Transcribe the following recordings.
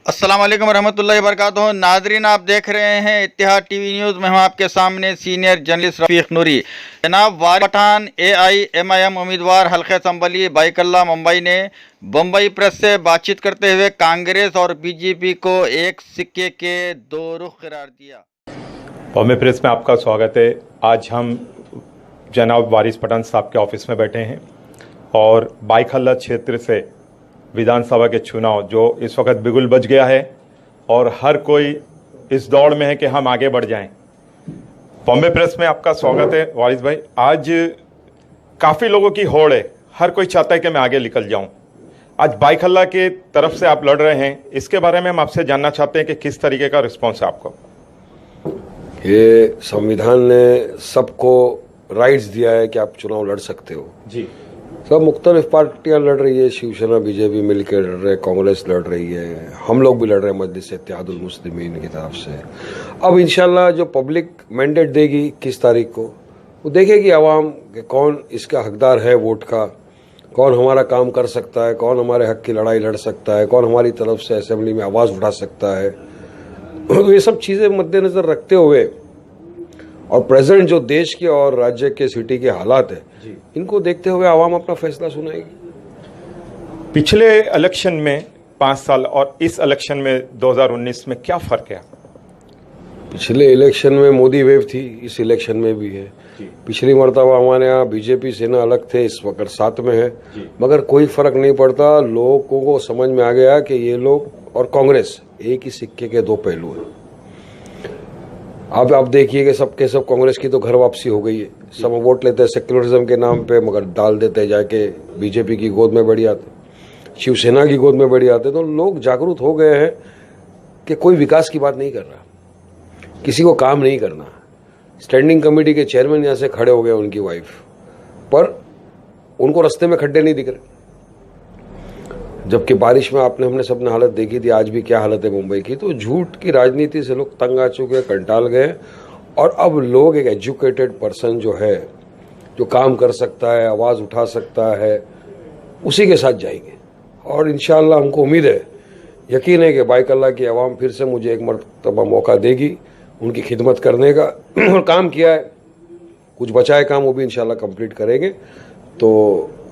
अस्सलाम वालेकुम रहमतुल्लाहि वबरकातुहू। नाजरीन, आप देख रहे हैं इत्तेहाद टीवी न्यूज़ में। हम आपके सामने सीनियर जर्नलिस्ट रफीक नूरी। जनाब वारिस पठान AIMIM उम्मीदवार हल्के संबली बाइकल्ला मुंबई ने बम्बई प्रेस से बातचीत करते हुए कांग्रेस और BJP को एक सिक्के के दो रुख करार दिया। बॉम्बे प्रेस में आपका स्वागत है। आज हम जनाब वारिस पठान साहब के ऑफिस में बैठे हैं और बाइकल्ला क्षेत्र से विधानसभा के चुनाव जो इस वक्त बिगुल बज गया है और हर कोई इस दौड़ में है कि हम आगे बढ़ जाएं। बॉम्बे प्रेस में आपका स्वागत है वारिस भाई। आज काफ़ी लोगों की होड़ है, हर कोई चाहता है कि मैं आगे निकल जाऊं। आज बाइकल्ला के तरफ से आप लड़ रहे हैं, इसके बारे में हम आपसे जानना चाहते हैं कि किस तरीके का रिस्पॉन्स है आपको। ये संविधान ने सबको राइट्स दिया है कि आप चुनाव लड़ सकते हो जी। सब मुख्तलिफ पार्टियां लड़ रही है, शिवसेना BJP मिलकर लड़ रहे, कांग्रेस लड़ रही है, हम लोग भी लड़ रहे हैं मजलिस इत्तेहादुल मुस्लिमीन की तरफ से। अब इंशाल्लाह जो पब्लिक मैंडेट देगी 21 तारीख को, वो देखेगी आवाम कि कौन इसका हकदार है वोट का, कौन हमारा काम कर सकता है, कौन हमारे हक की लड़ाई लड़ सकता है, कौन हमारी तरफ से असेंबली में आवाज़ उठा सकता है। तो ये सब चीज़ें मद्देनज़र रखते हुए और प्रेजेंट जो देश के और राज्य के सिटी के हालात है, इनको देखते हुए आवाम अपना फैसला सुनाएगी। पिछले इलेक्शन में 5 साल और इस इलेक्शन में 2019 में क्या फ़र्क है? पिछले इलेक्शन में मोदी वेव थी, इस इलेक्शन में भी है। पिछली मरतबा हमारे यहाँ BJP सेना अलग थे, इस वक्त साथ में है, मगर कोई फर्क नहीं पड़ता। लोगों को समझ में आ गया कि ये लोग और कांग्रेस एक ही सिक्के के दो पहलू हैं। अब आप देखिए कि सबके सब कांग्रेस की तो घर वापसी हो गई है। सब वोट लेते हैं सेक्युलरिज्म के नाम पे, मगर डाल देते हैं जाके BJP की गोद में बैठ आते, शिवसेना की गोद में बैठ आते। तो लोग जागरूक हो गए हैं कि कोई विकास की बात नहीं कर रहा, किसी को काम नहीं करना। स्टैंडिंग कमेटी के चेयरमैन यहाँ से खड़े हो गए, उनकी वाइफ, पर उनको रास्ते में खड्डे नहीं दिख रहे। जबकि बारिश में हमने सबने हालत देखी थी, आज भी क्या हालत है मुंबई की। तो झूठ की राजनीति से लोग तंग आ चुके, कंटाल गए। और अब लोग एक एजुकेटेड पर्सन जो है, जो काम कर सकता है, आवाज़ उठा सकता है, उसी के साथ जाएंगे। और इंशाअल्लाह हमको उम्मीद है, यकीन है कि बाइकल्ला की आवाम फिर से मुझे एक मरतबा मौका देगी उनकी खिदमत करने का। और काम किया है, कुछ बचा है काम, वो भी इंशाअल्लाह कंप्लीट करेंगे। तो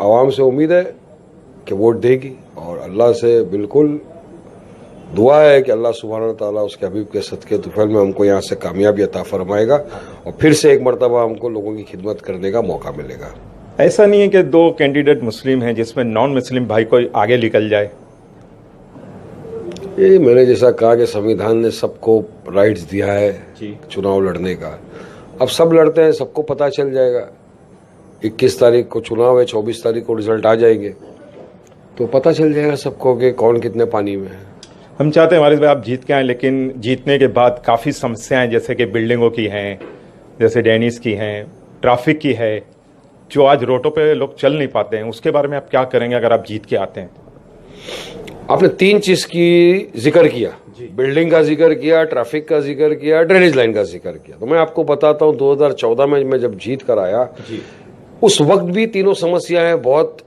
आवाम से उम्मीद है कि वोट देगी और अल्लाह से बिल्कुल दुआ है कि अल्लाह सुब्हानहू तआला उसके हबीब के सदके तुफैल में हमको यहाँ से कामयाबी अता फरमाएगा और फिर से एक मरतबा हमको लोगों की खिदमत करने का मौका मिलेगा। ऐसा नहीं है कि 2 कैंडिडेट मुस्लिम हैं जिसमें नॉन मुस्लिम भाई कोई आगे निकल जाए। ये मैंने जैसा कहा कि संविधान ने सबको राइट्स दिया है चुनाव लड़ने का। अब सब लड़ते हैं, सबको पता चल जाएगा। 21 तारीख को चुनाव है, 24 तारीख को रिजल्ट आ जाएंगे, तो पता चल जाएगा सबको कि कौन कितने पानी में है। हम चाहते हैं वारिस भाई आप जीत के आए, लेकिन जीतने के बाद काफ़ी समस्याएं जैसे कि बिल्डिंगों की हैं, जैसे डैनिस की हैं, ट्रैफिक की है, जो आज रोडों पे लोग चल नहीं पाते हैं, उसके बारे में आप क्या करेंगे अगर आप जीत के आते हैं? आपने 3 चीज की जिक्र किया, बिल्डिंग का जिक्र किया, ट्रैफिक का जिक्र किया, ड्रेनेज लाइन का जिक्र किया। तो मैं आपको बताता हूँ, 2014 में मैं जब जीत कर आया, उस वक्त भी तीनों समस्याएं बहुत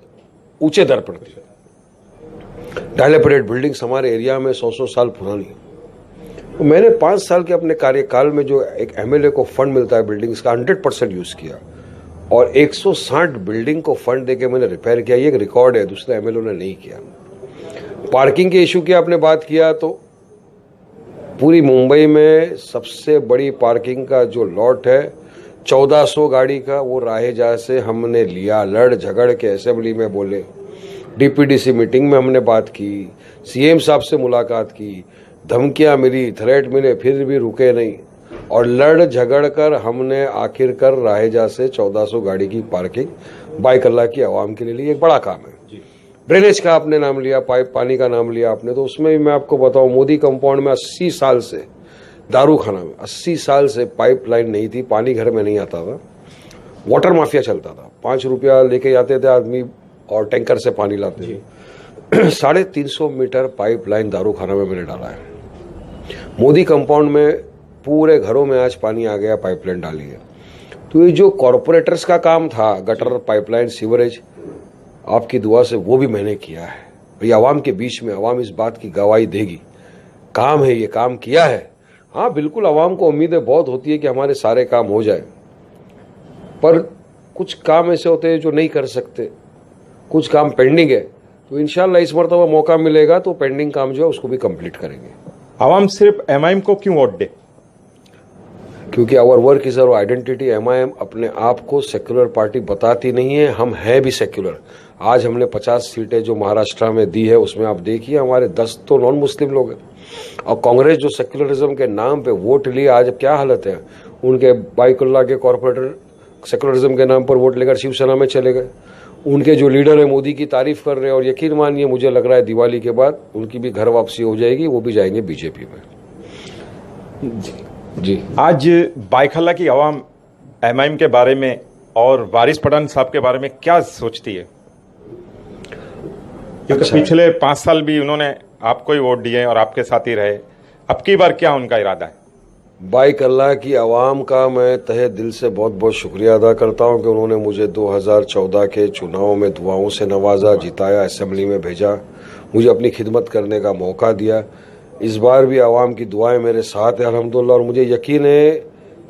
ऊंचे दर पर थी। डायलेपरेट बिल्डिंग्स हमारे एरिया में 100 साल पुरानी। तो मैंने 5 साल के अपने कार्यकाल में जो एक MLA को फंड मिलता है बिल्डिंग्स का, 100% यूज किया और 160 बिल्डिंग को फंड देके मैंने रिपेयर किया। ये एक रिकॉर्ड है, दूसरे MLA ने नहीं किया। पार्किंग के इशू की आपने बात किया, तो पूरी मुंबई में सबसे बड़ी पार्किंग का जो लॉट है 1400 गाड़ी का, वो राहेजा से हमने लिया। लड़ झगड़ के असेंबली में बोले, DPDC मीटिंग में हमने बात की, CM साहब से मुलाकात की, धमकियां मिली, थ्रेट मिले, फिर भी रुके नहीं। और लड़ झगड़ कर हमने आखिरकार राहेजा से 1400 गाड़ी की पार्किंग बाइकल्ला की आवाम के लिए ली। एक बड़ा काम है। ड्रेनेज का आपने नाम लिया, पाइप पानी का नाम लिया आपने, तो उसमें भी मैं आपको बताऊं, मोदी कंपाउंड में 80 साल से, दारू खाना में 80 साल से पाइपलाइन नहीं थी, पानी घर में नहीं आता था, वाटर माफिया चलता था। 5 रुपया लेके आते थे आदमी और टैंकर से पानी लाते थे। 350 मीटर पाइपलाइन दारू खाना में मैंने डाला है। मोदी कंपाउंड में पूरे घरों में आज पानी आ गया, पाइपलाइन डाली है। तो ये जो कॉरपोरेटर्स का काम था, गटर, पाइपलाइन, सीवरेज, आपकी दुआ से वो भी मैंने किया है। ये आवाम के बीच में आवाम इस बात की गवाही देगी काम है, ये काम किया है। हाँ बिल्कुल, आवाम को उम्मीदें बहुत होती है कि हमारे सारे काम हो जाए, पर कुछ काम ऐसे होते हैं जो नहीं कर सकते, कुछ काम पेंडिंग है। तो इंशाल्लाह इस मरतबा मौका मिलेगा तो पेंडिंग काम जो है उसको भी कंप्लीट करेंगे। आवाम सिर्फ एमआईएम को क्यों वोट दे? क्योंकि our work is our identity. MIM अपने आप को सेक्युलर पार्टी बताती नहीं है, हम हैं भी सेक्युलर। आज हमने 50 सीटें जो महाराष्ट्र में दी है उसमें आप देखिए हमारे 10 तो नॉन मुस्लिम लोग हैं, और कांग्रेस जो सेक्युलरिज्म के नाम पे वोट लिए, आज अब क्या हालत है उनके। बाइकुल्ला के कॉर्पोरेटर सेक्युलरिज्म के नाम पर वोट लेकर शिवसेना में चले गए। उनके जो लीडर है मोदी की तारीफ कर रहे हैं, और यकीन मानिए मुझे लग रहा है दिवाली के बाद उनकी भी घर वापसी हो जाएगी, वो भी जाएंगे बीजेपी में। जी आज बाइखल्ला की आवाम एमआईएम के बारे में और वारिस पठान साहब के बारे में क्या सोचती है? क्योंकि पिछले 5 साल भी उन्होंने आपको ही वोट दिए और आपके साथ ही रहे, अब की बार क्या उनका इरादा है? बाइकल्ला की आवाम का मैं तहे दिल से बहुत बहुत शुक्रिया अदा करता हूं कि उन्होंने मुझे 2014 के चुनाव में दुआओं से नवाजा, जिताया, असेंबली में भेजा, मुझे अपनी खिदमत करने का मौका दिया। इस बार भी आवाम की दुआएं मेरे साथ है अल्हम्दुलिल्लाह, और मुझे यकीन है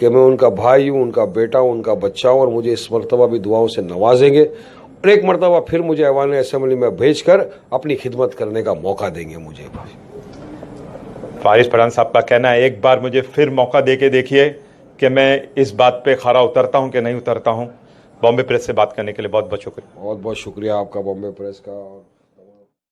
कि मैं उनका भाई हूँ, उनका बेटा हूँ, उनका बच्चा हूँ, और मुझे इस मरतबा भी दुआओं से नवाजेंगे, और एक मरतबा फिर मुझे ऐवान असेंबली में भेजकर अपनी खिदमत करने का मौका देंगे मुझे। वारिस पठान साहब का कहना है, एक बार मुझे फिर मौका दे के देखिए कि मैं इस बात पे खरा उतरता हूं कि नहीं उतरता हूं। बॉम्बे प्रेस से बात करने के लिए बहुत बहुत शुक्रिया। बहुत बहुत शुक्रिया आपका बॉम्बे प्रेस का।